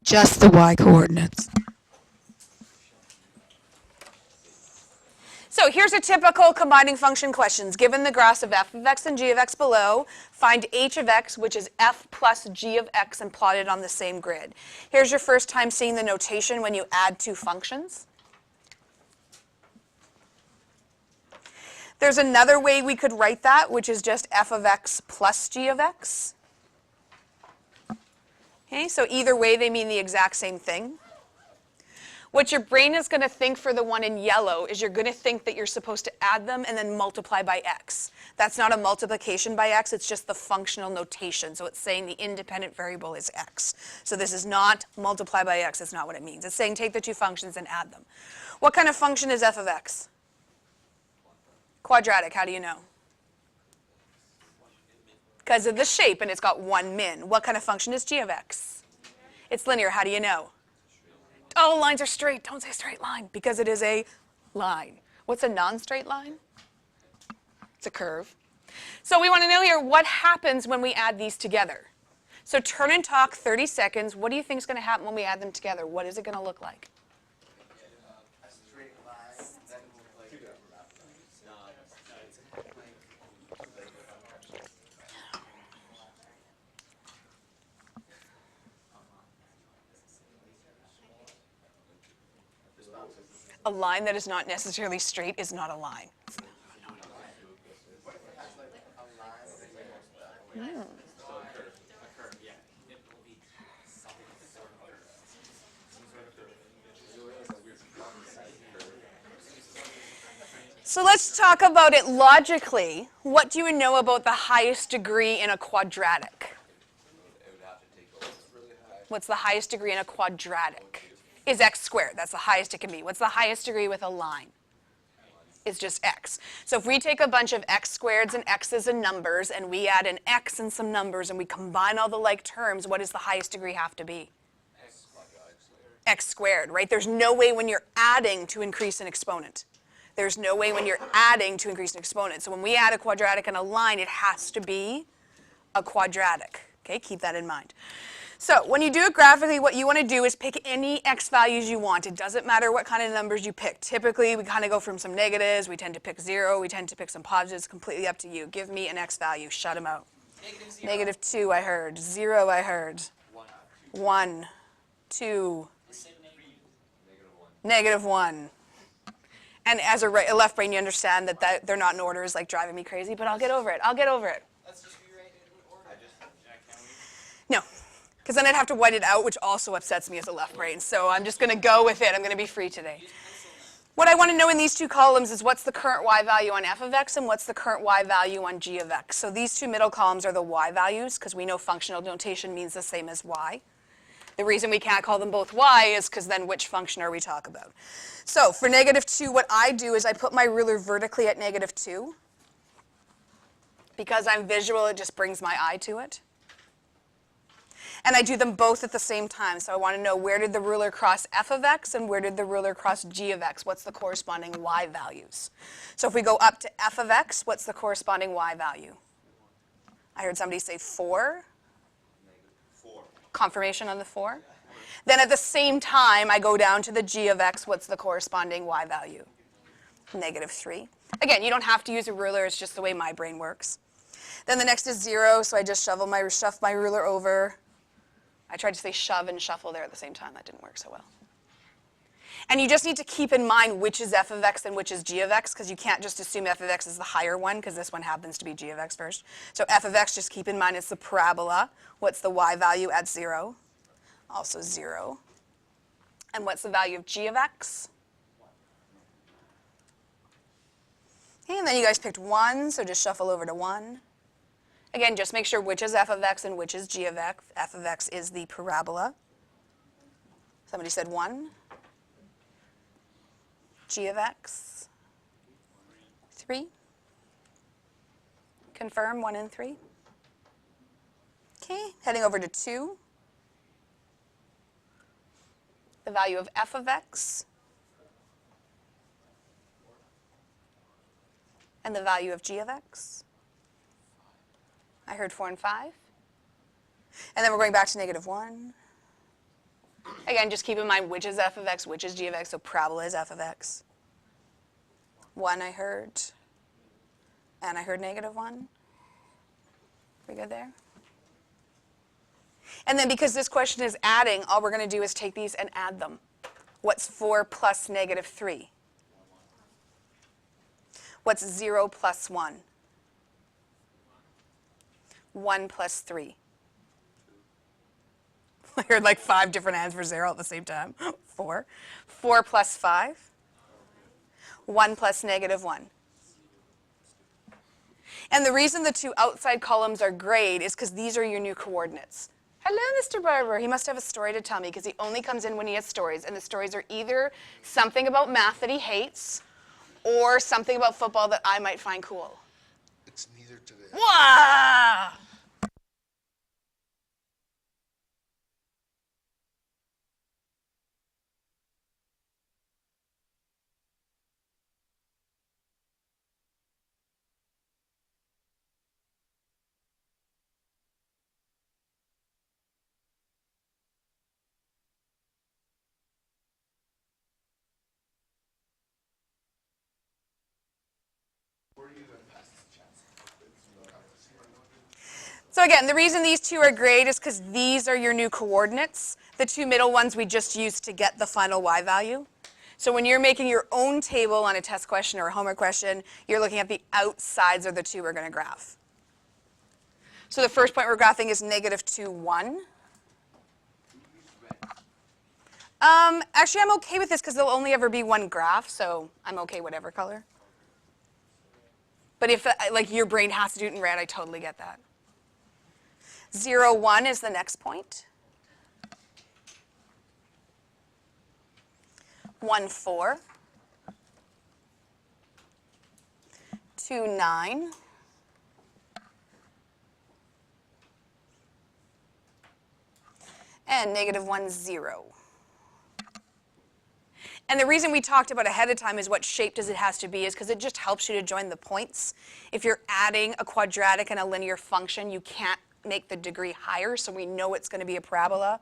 Just the y coordinates. So here's a typical combining function questions. Given the graphs of f of x and g of x below, find h of x, which is f plus g of x, and plot it on the same grid. Here's your first time seeing the notation when you add two functions. There's another way we could write that, which is just f of x plus g of x. Okay, so either way they mean the exact same thing. What your brain is going to think for the one in yellow is you're going to think that you're supposed to add them and then multiply by x. That's not a multiplication by x, it's just the functional notation. So it's saying the independent variable is x. So this is not multiply by x, that's not what it means. It's saying take the two functions and add them. What kind of function is f of x? Quadratic, how do you know? Because of the shape, and it's got one min. What kind of function is g of x? It's linear, how do you know? Oh, lines are straight. Don't say straight line, because it is a line. What's a non-straight line? It's a curve. So we want to know here what happens when we add these together. So turn and talk 30 seconds. What do you think is going to happen when we add them together? What is it going to look like? A line that is not necessarily straight is not a line. So let's talk about it logically. What do you know about the highest degree in a quadratic? What's the highest degree in a quadratic? Is x squared. That's the highest it can be. What's the highest degree with a line? It's just x. So if we take a bunch of x squareds and x's and numbers, and we add an x and some numbers, and we combine all the like terms, what does the highest degree have to be? X squared, right? There's no way when you're adding to increase an exponent. There's no way when you're adding to increase an exponent. So when we add a quadratic and a line, it has to be a quadratic. Okay, keep that in mind. So when you do it graphically, what you want to do is pick any x values you want. It doesn't matter what kind of numbers you pick. Typically, we kind of go from some negatives. We tend to pick 0. We tend to pick some positives. Completely up to you. Give me an x value. Shut them out. Negative 2, I heard. 0, I heard. 1, 2. Negative 1. And as a left brain, you understand that they're not in order is like driving me crazy, but I'll get over it. I'll get over it. Let's just rewrite it in order. No, because then I'd have to white it out, which also upsets me as a left brain. So I'm just going to go with it. I'm going to be free today. What I want to know in these two columns is what's the current y value on f of x and what's the current y value on g of x. So these two middle columns are the y values, because we know functional notation means the same as y. The reason we can't call them both y is because then which function are we talking about? So for negative 2, what I do is I put my ruler vertically at negative 2. Because I'm visual, it just brings my eye to it. And I do them both at the same time. So I want to know where did the ruler cross f of x and where did the ruler cross g of x? What's the corresponding y values? So if we go up to f of x, what's the corresponding y value? I heard somebody say 4. Confirmation on the 4. Then at the same time, I go down to the g of x. What's the corresponding y value? Negative 3. Again, you don't have to use a ruler. It's just the way my brain works. Then the next is 0, so I just shove my ruler over. I tried to say shove and shuffle there at the same time. That didn't work so well. And you just need to keep in mind which is f of x and which is g of x, because you can't just assume f of x is the higher one, because this one happens to be g of x first. So f of x, just keep in mind it's the parabola. What's the y value at 0? Also 0. And what's the value of g of x? Okay, and then you guys picked 1, so just shuffle over to 1. Again, just make sure which is f of x and which is g of x. F of x is the parabola. Somebody said 1. G of x, 3. Confirm 1 and 3. Okay, heading over to 2. The value of f of x. And the value of g of x. I heard 4 and 5. And then we're going back to negative 1. Again, just keep in mind which is f of x, which is g of x, so parabola is f of x. 1 I heard, and I heard negative 1. We good there? And then because this question is adding, all we're going to do is take these and add them. What's 4 plus negative 3? What's 0 plus 1? 1 plus 3. I heard like 5 different hands for 0 at the same time. 4. 4 plus 5. 1 plus negative 1. And the reason the two outside columns are grayed is because these are your new coordinates. Hello, Mr. Barber. He must have a story to tell me because he only comes in when he has stories. And the stories are either something about math that he hates or something about football that I might find cool. It's neither today. Wow! So again, the reason these two are grayed is because these are your new coordinates. The two middle ones we just used to get the final y value. So when you're making your own table on a test question or a homework question, you're looking at the outsides of the two we're going to graph. So the first point we're graphing is negative 2, 1. Actually, I'm okay with this because there'll only ever be one graph, so I'm okay whatever color. But if like your brain has to do it in red, I totally get that. 0, 1 is the next point. 1, 4. 2, 9. And negative 1, 0. And the reason we talked about ahead of time is what shape does it has to be is because it just helps you to join the points. If you're adding a quadratic and a linear function, you can't make the degree higher, so we know it's going to be a parabola.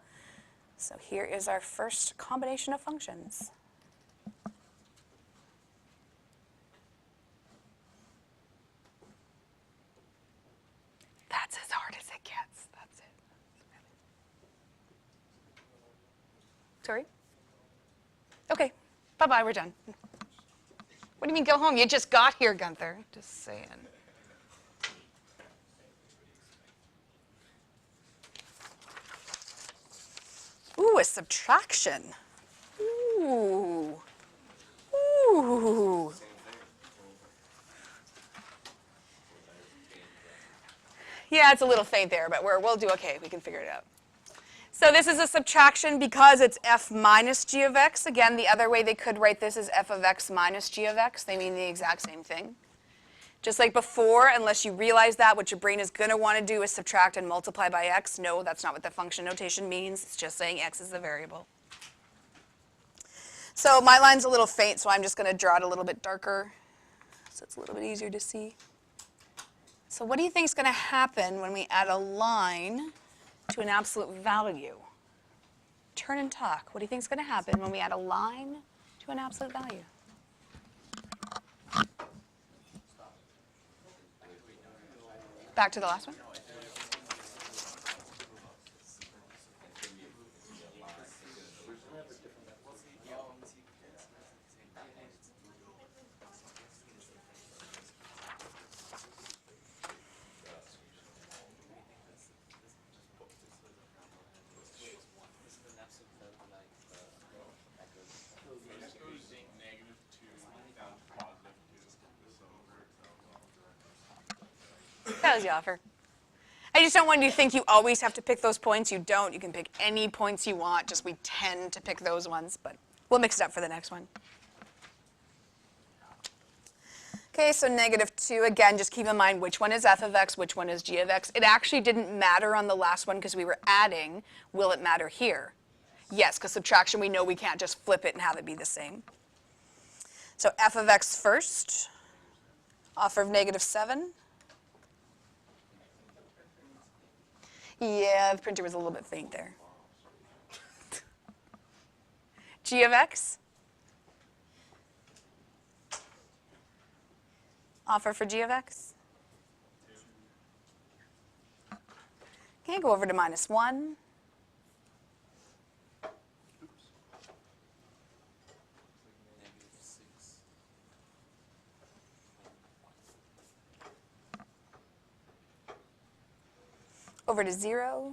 So here is our first combination of functions. That's as hard as it gets. That's it. Sorry? Okay. Bye-bye, we're done. What do you mean go home? You just got here, Gunther. Just saying. Ooh, a subtraction. Ooh. Ooh. Yeah, it's a little faint there, but we'll do okay. We can figure it out. So this is a subtraction because it's f minus g of x. Again, the other way they could write this is f of x minus g of x. They mean the exact same thing. Just like before, unless you realize that, what your brain is going to want to do is subtract and multiply by x. No, that's not what the function notation means. It's just saying x is the variable. So my line's a little faint, so I'm just going to draw it a little bit darker so it's a little bit easier to see. So what do you think is going to happen when we add a line to an absolute value? Turn and talk. What do you think is going to happen when we add a line to an absolute value? Back to the last one. That was the offer. I just don't want you to think you always have to pick those points. You don't. You can pick any points you want. Just we tend to pick those ones, but we'll mix it up for the next one. Okay, so negative 2, again, just keep in mind which one is f of x, which one is g of x. It actually didn't matter on the last one because we were adding. Will it matter here? Yes, because subtraction, we know we can't just flip it and have it be the same. So f of x first, offer of negative 7. Yeah, the printer was a little bit faint there. G of x? Offer for g of x? Okay, go over to minus 1. Over to 0.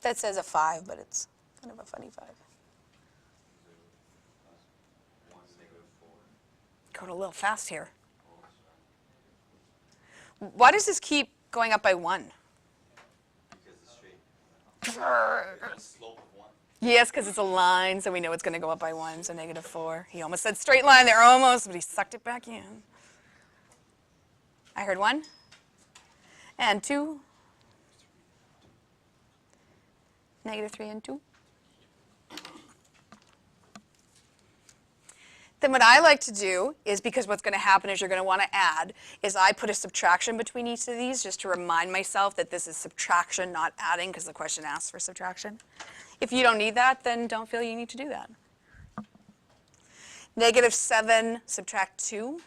That says a 5, but it's kind of a funny 5. Going a little fast here. Why does this keep going up by 1? Yes, because it's a line, so we know it's going to go up by 1, so negative 4. He almost said straight line there, almost, but he sucked it back in. I heard 1. And 2. Negative 3 and 2. Then what I like to do is, because what's going to happen is you're going to want to add, is I put a subtraction between each of these just to remind myself that this is subtraction, not adding, because the question asks for subtraction. If you don't need that, then don't feel you need to do that. Negative 7 subtract 2.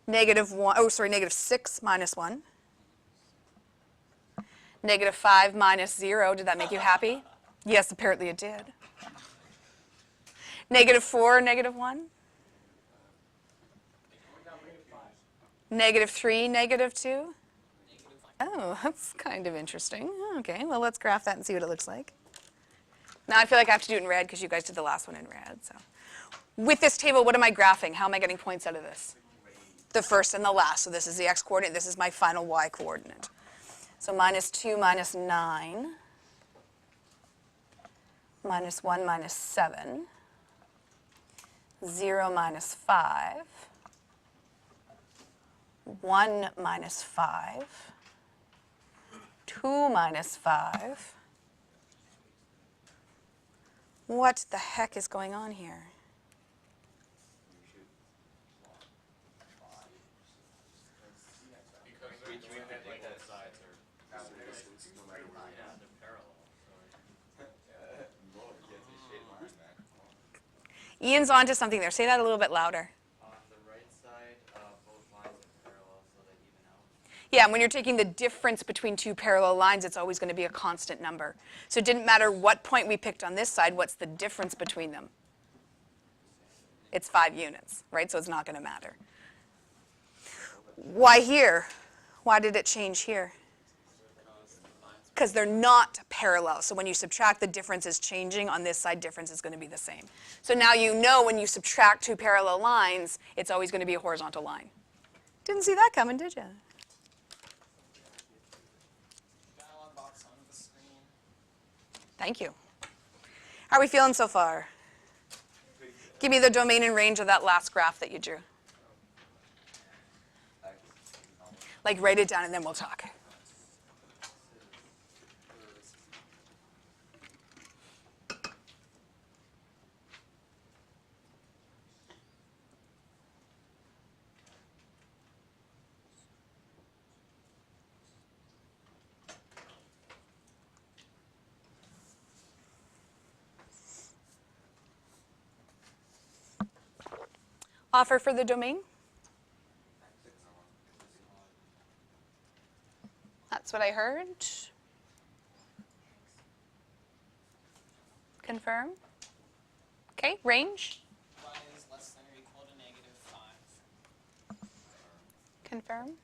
Negative 6 minus 1. Negative 5 minus 0. Did that make you happy? Yes, apparently it did. Negative 4, negative 1. Negative 3, negative 2. Oh, that's kind of interesting. Okay, well, let's graph that and see what it looks like. Now I feel like I have to do it in red because you guys did the last one in red. So, with this table, what am I graphing? How am I getting points out of this? The first and the last. So this is the x-coordinate. This is my final y-coordinate. So minus 2 minus 9. Minus 1 minus 7. 0 minus 5. 1 minus 5. 2 minus 5. What the heck is going on here? Ian's onto something there. Say that a little bit louder. On the right side, both lines are parallel, so they even out. Yeah, and when you're taking the difference between two parallel lines, it's always going to be a constant number. So it didn't matter what point we picked on this side, what's the difference between them? It's 5 units, right? So it's not going to matter. Why here? Why did it change here? Because they're not parallel. So when you subtract, the difference is changing. On this side, difference is going to be the same. So now you know when you subtract two parallel lines, it's always going to be a horizontal line. Didn't see that coming, did you? Dialog box on the screen. Thank you. How are we feeling so far? Give me the domain and range of that last graph that you drew. Like, write it down and then we'll talk. Offer for the domain? That's what I heard. Confirm. Okay, range? Y is less than or equal to negative 5. Confirm.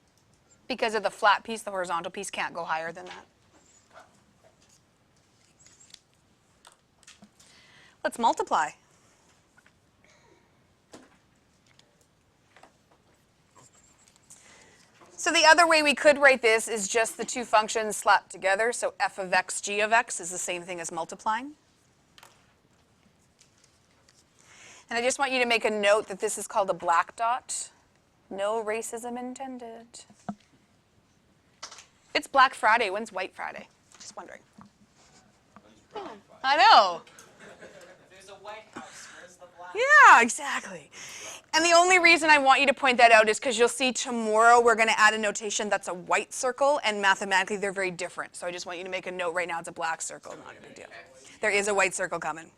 Because of the flat piece, the horizontal piece can't go higher than that. Let's multiply. So the other way we could write this is just the two functions slapped together. So f of x, g of x is the same thing as multiplying. And I just want you to make a note that this is called a black dot. No racism intended. It's Black Friday. When's White Friday? Just wondering. I know. There's a White House. Where's the black Yeah, exactly. And the only reason I want you to point that out is because you'll see tomorrow we're going to add a notation that's a white circle, and mathematically they're very different. So I just want you to make a note right now it's a black circle, not a big deal. There is a white circle coming.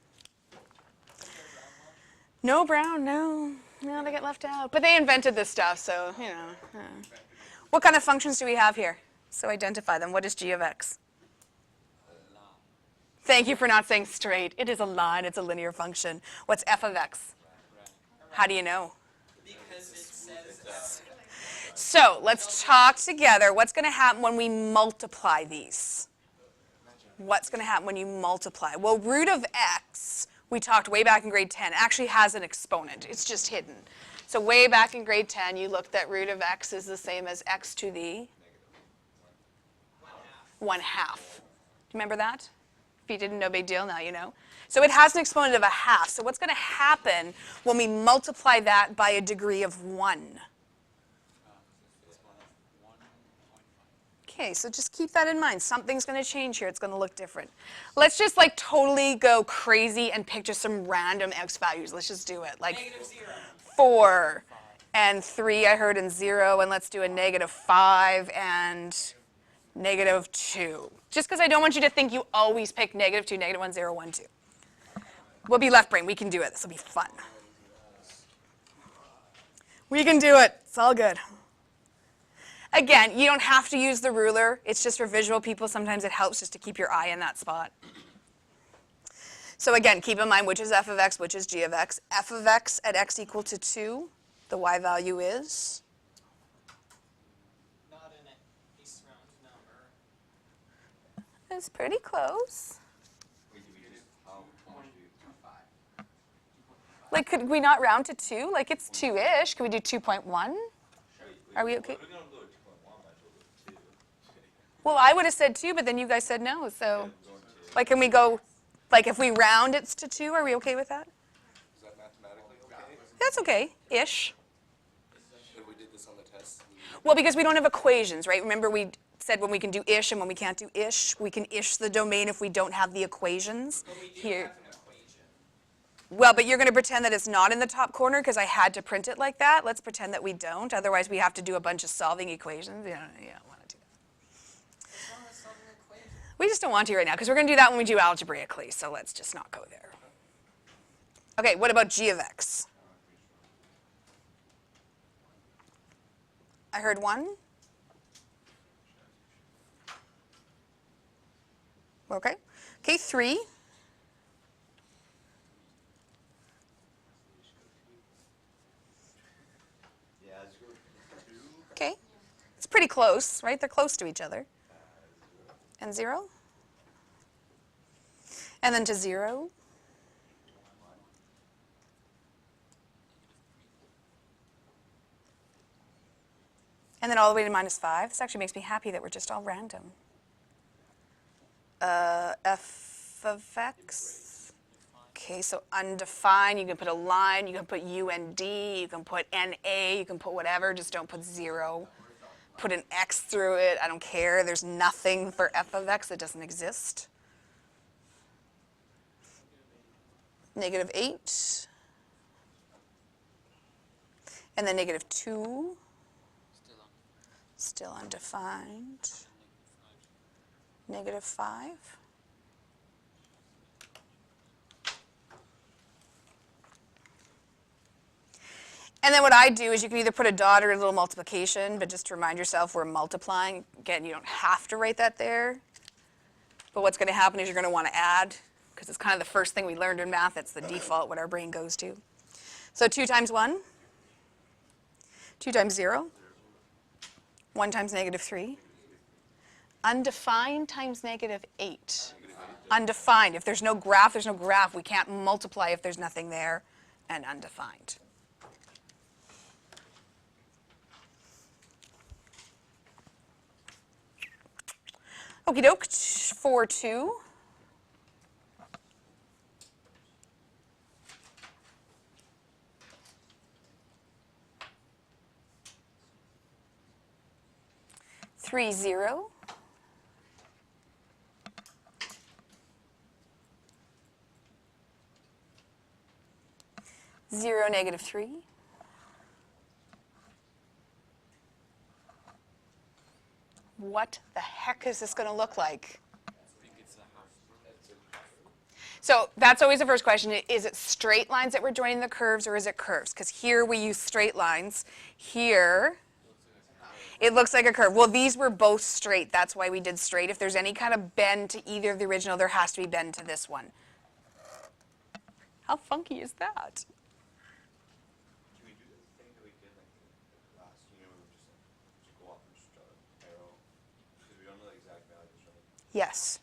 No brown, no. No, they get left out. But they invented this stuff, so, you know. What kind of functions do we have here? So identify them. What is g of x? Thank you for not saying straight. It is a line. It's a linear function. What's f of x? How do you know? Because it says So let's talk together. What's going to happen when we multiply these? What's going to happen when you multiply? Well, root of x, we talked way back in grade 10, actually has an exponent. It's just hidden. So way back in grade 10, you looked at root of x is the same as x to the 1/2. Do you remember that? If you didn't, no big deal, now you know. So it has an exponent of a half. So what's going to happen when we multiply that by a degree of 1? Okay, so just keep that in mind. Something's going to change here. It's going to look different. Let's just like totally go crazy and pick just some random x values. Let's just do it. Like -0. 4 and 3 I heard in 0, and let's do a -5 and -2. Just because I don't want you to think you always pick -2, -1, 0, 1, 2. We'll be left brain. We can do it. This will be fun. We can do it. It's all good. Again, you don't have to use the ruler. It's just for visual people. Sometimes it helps just to keep your eye in that spot. So again, keep in mind which is f of x, which is g of x. F of x at x equal to 2, the y value is? Not an ace round number. It's pretty close. Like, could we not round to 2? Like, it's 2-ish. Could we do 2.1? Are we okay? Well, I would have said 2, but then you guys said no. So, like, can we go, like, if we round it's to 2, are we okay with that? Is that mathematically okay? That's okay, ish. If we did this on the test, Well, because we don't have equations, right? Remember we said when we can do ish and when we can't do ish, we can ish the domain if we don't have the equations. But we do Here. have an equation. Well, but you're going to pretend that it's not in the top corner because I had to print it like that. Let's pretend that we don't. Otherwise, we have to do a bunch of solving equations. Yeah, want to do that. What's wrong with solving an equation? We just don't want to right now because we're going to do that when we do algebraically. So let's just not go there. Okay, what about g of x? I heard 1. Okay. Okay, 3. Okay. It's pretty close, right? They're close to each other. And 0. And then to 0. And then all the way to -5. This actually makes me happy that we're just all random. F of x. Okay, so undefined. You can put a line. You can put UND. You can put NA. You can put whatever. Just don't put 0. Put an X through it. I don't care. There's nothing for f of x that doesn't exist. -8. And then -2. Still undefined. -5. And then what I do is you can either put a dot or a little multiplication, but just to remind yourself we're multiplying. Again, you don't have to write that there. But what's going to happen is you're going to want to add, because it's kind of the first thing we learned in math. It's the default, what our brain goes to. So 2 times 1. 2 times 0. 1 times -3. Undefined times -8. Undefined. If there's no graph, there's no graph. We can't multiply if there's nothing there. And undefined. Okie doke. 4, 2. Three, 0. 0, negative 3. What the heck is this going to look like? So that's always the first question. Is it straight lines that we're joining the curves, or is it curves? Because here we use straight lines. Here, it looks like a curve. Well, these were both straight. That's why we did straight. If there's any kind of bend to either of the original, there has to be bend to this one. How funky is that? Can we do the thing that we did like last year where we just go off and just draw an arrow? Because we don't know the exact values, right? Yes.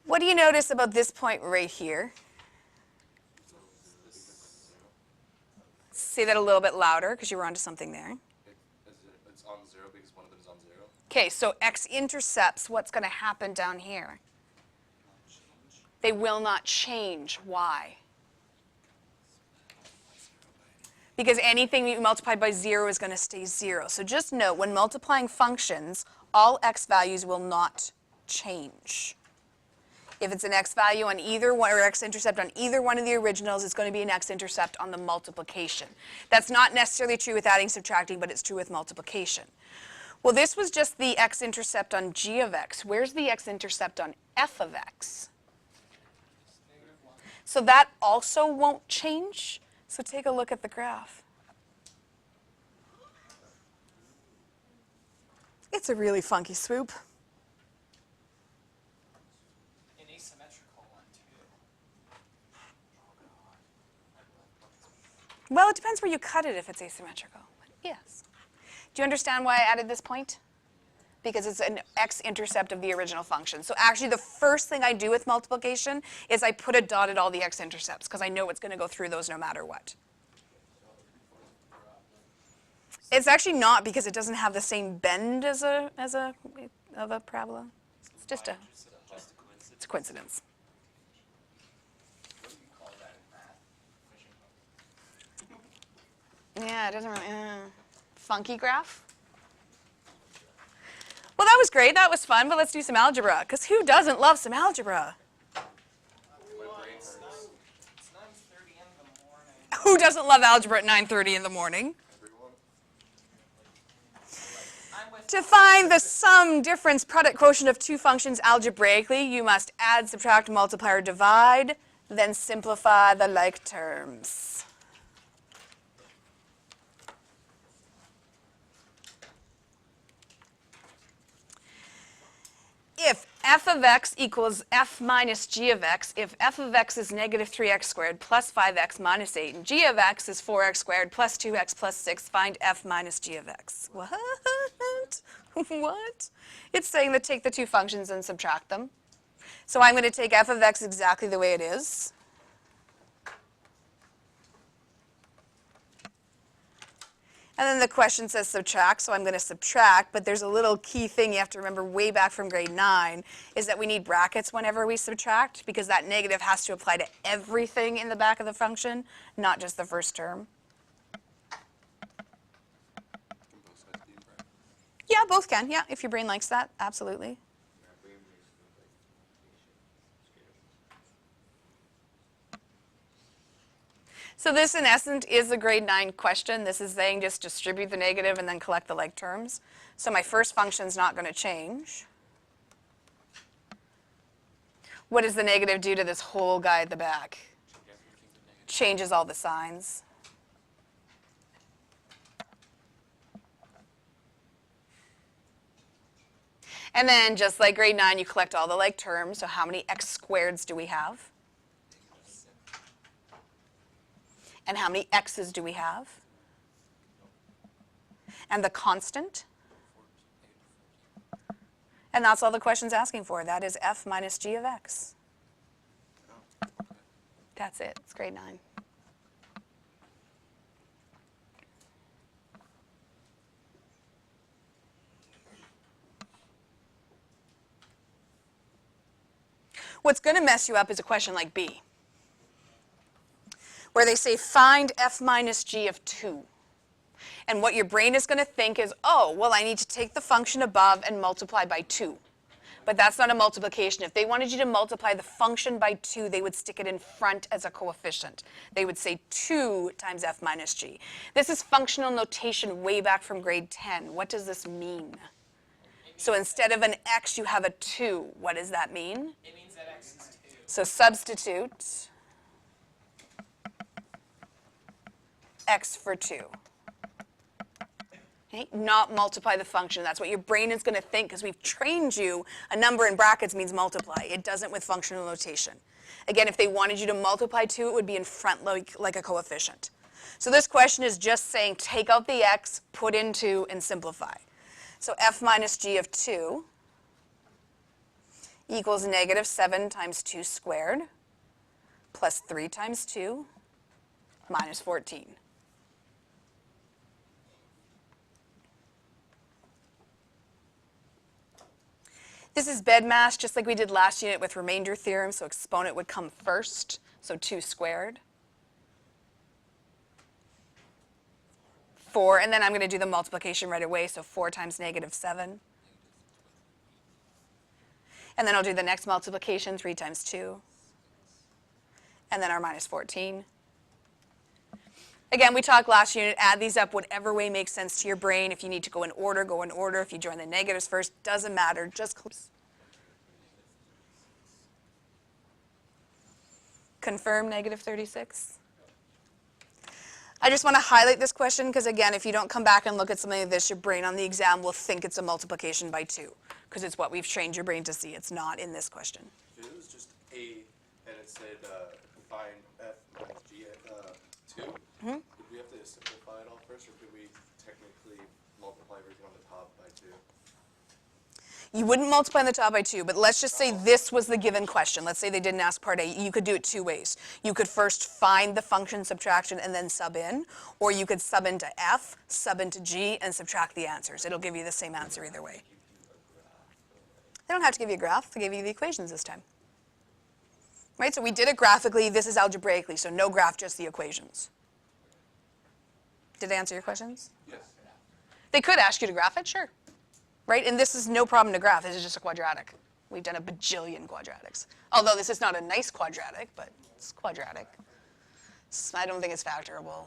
What do you notice about this point right here? Say that a little bit louder because you were onto something there. It's on 0 because one of them is on 0. Okay, so x-intercepts, what's going to happen down here? They will not change. Why? Because anything you multiply by 0 is going to stay 0. So just note, when multiplying functions, all x values will not change. If it's an x value on either one, or x-intercept on either one of the originals, it's going to be an x-intercept on the multiplication. That's not necessarily true with adding, subtracting, but it's true with multiplication. Well, this was just the x-intercept on g of x. Where's the x-intercept on f of x? So that also won't change. So take a look at the graph. It's a really funky swoop. An asymmetrical one, too. Well, it depends where you cut it if it's asymmetrical. But yes. Do you understand why I added this point? Because it's an x-intercept of the original function. So actually the first thing I do with multiplication is I put a dot at all the x-intercepts because I know it's going to go through those no matter what. It's actually not, because it doesn't have the same bend as a parabola. It's just a coincidence. Yeah, it doesn't really, funky graph. Well, that was great. That was fun, but let's do some algebra, because who doesn't love some algebra? It's 9:30 in the morning. Who doesn't love algebra at 9:30 in the morning? I'm with To find the sum, difference, product, quotient of two functions algebraically, you must add, subtract, multiply, or divide, then simplify the like terms. If f of x equals f minus g of x, if f of x is negative 3x squared plus 5x minus 8, and g of x is 4x squared plus 2x plus 6, find f minus g of x. What? What? It's saying that take the two functions and subtract them. So I'm going to take f of x exactly the way it is. And then the question says subtract, so I'm going to subtract, but there's a little key thing you have to remember way back from grade 9, is that we need brackets whenever we subtract, because that negative has to apply to everything in the back of the function, not just the first term. Can both sides be in brackets? Yeah, both can. Yeah, if your brain likes that, absolutely. So this, in essence, is a grade 9 question. This is saying just distribute the negative and then collect the like terms. So my first function's not going to change. What does the negative do to this whole guy at the back? Changes all the signs. And then, just like grade 9, you collect all the like terms. So how many x squareds do we have? And how many x's do we have? And the constant? And that's all the question's asking for. That is f minus g of x. That's it. It's grade 9. What's going to mess you up is a question like B, where they say find f minus g of 2. And what your brain is going to think is, oh, well, I need to take the function above and multiply by 2. But that's not a multiplication. If they wanted you to multiply the function by 2, they would stick it in front as a coefficient. They would say 2 times f minus g. This is functional notation way back from grade 10. What does this mean? So instead of an x, you have a 2. What does that mean? It means that x is 2. So substitute x for 2. Okay? Not multiply the function. That's what your brain is going to think because we've trained you. A number in brackets means multiply. It doesn't with functional notation. Again, if they wanted you to multiply 2, it would be in front like a coefficient. So this question is just saying take out the x, put in 2, and simplify. So f minus g of 2 equals negative 7 times 2 squared plus 3 times 2 minus 14. This is BEDMAS, just like we did last unit with remainder theorem, so exponent would come first, so 2 squared. 4, and then I'm going to do the multiplication right away, so 4 times negative 7. And then I'll do the next multiplication, 3 times 2. And then our minus 14. Again, we talked last unit, add these up whatever way makes sense to your brain. If you need to go in order, go in order. If you join the negatives first, doesn't matter, just confirm negative 36. I just want to highlight this question because, again, if you don't come back and look at something like this, your brain on the exam will think it's a multiplication by 2 because it's what we've trained your brain to see. It's not in this question. If it was just A and it said find f minus g at 2, would we have to simplify it all first, or could we technically multiply everything on the top by 2? You wouldn't multiply on the top by 2, but let's just say this was the given question. Let's say they didn't ask part A. You could do it 2 ways. You could first find the function subtraction and then sub in, or you could sub into f, sub into g, and subtract the answers. It'll give you the same answer either way. They don't have to give you a graph. They gave you the equations this time. Right, so we did it graphically. This is algebraically, so no graph, just the equations. Did I answer your questions? Yes. They could ask you to graph it, sure. Right, and this is no problem to graph. This is just a quadratic. We've done a bajillion quadratics. Although this is not a nice quadratic, but it's quadratic. I don't think it's factorable.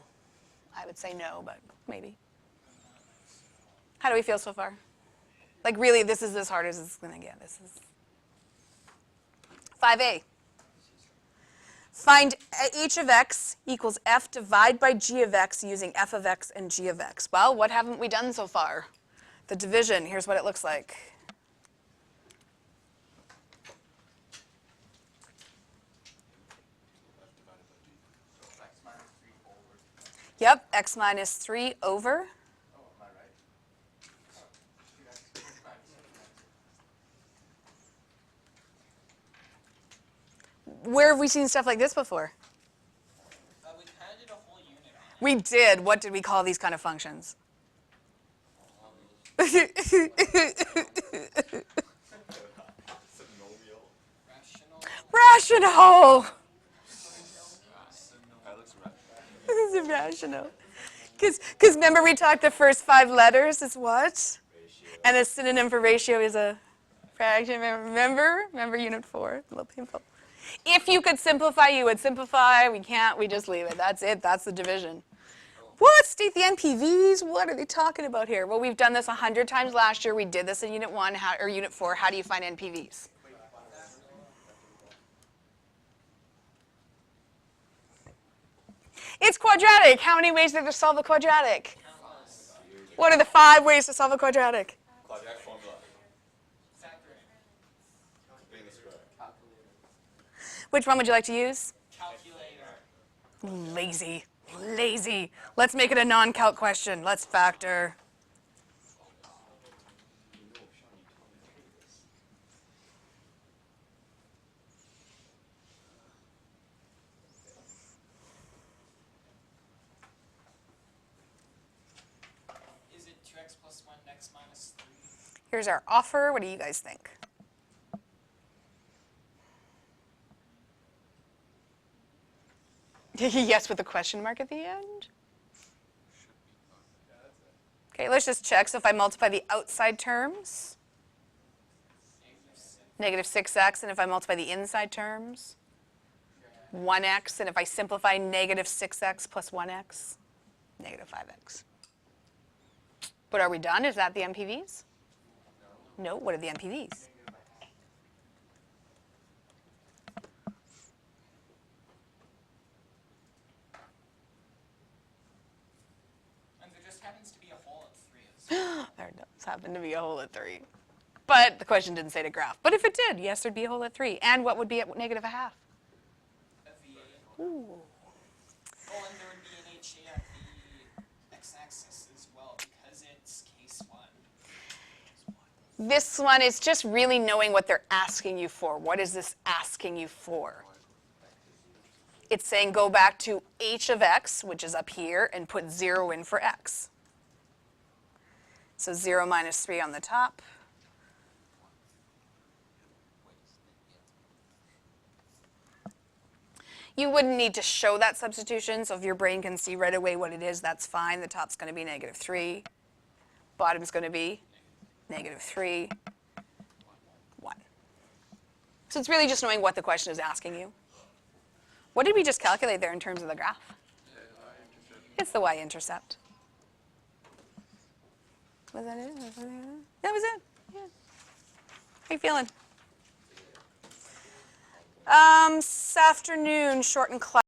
I would say no, but maybe. How do we feel so far? Like really, this is as hard as it's going to get. This is 5a. Find h of x equals f divided by g of x using f of x and g of x. Well, what haven't we done so far? The division, here's what it looks like. Yep, x minus 3 over. Where have we seen stuff like this before? We kind of did a whole unit on it. We did. What did we call these kind of functions? Rational. This is irrational. Because remember we talked the first 5 letters is what? And a synonym for ratio is a fraction. Remember unit 4? A little painful. If you could simplify, you would simplify. We can't. We just leave it. That's it. That's the division. What? State the NPVs? What are they talking about here? Well, we've done this 100 times last year. We did this in Unit 1 or Unit 4. How do you find NPVs? It's quadratic. How many ways are there to solve a quadratic? What are the 5 ways to solve a quadratic? Quadratic formula. Which one would you like to use? Calculator. Lazy. Lazy. Let's make it a non-calc question. Let's factor. Is it 2x plus 1, x minus 3? Here's our offer. What do you guys think? Yes, with a question mark at the end. Okay, let's just check. So if I multiply the outside terms, Negative 6. Negative 6x, and if I multiply the inside terms, 1x, and if I simplify negative 6x plus 1x, negative 5x. But are we done? Is that the MPVs? No. What are the MPVs? And there just happens to be a hole at 3 as well. There does happen to be a hole at 3. But the question didn't say to graph. But if it did, yes, there'd be a hole at 3. And what would be at negative a half? A VA. Ooh. Oh, and there would be an HA at the x-axis as well because it's case 1. This one is just really knowing what they're asking you for. What is this asking you for? It's saying go back to h of x, which is up here, and put 0 in for x. So 0 minus 3 on the top. You wouldn't need to show that substitution, so if your brain can see right away what it is, that's fine. The top's going to be negative 3. Bottom's going to be negative 3, 1. So it's really just knowing what the question is asking you. What did we just calculate there in terms of the graph? It's the y-intercept. Was that it? That was it. Yeah. How you feeling? This afternoon, short and class.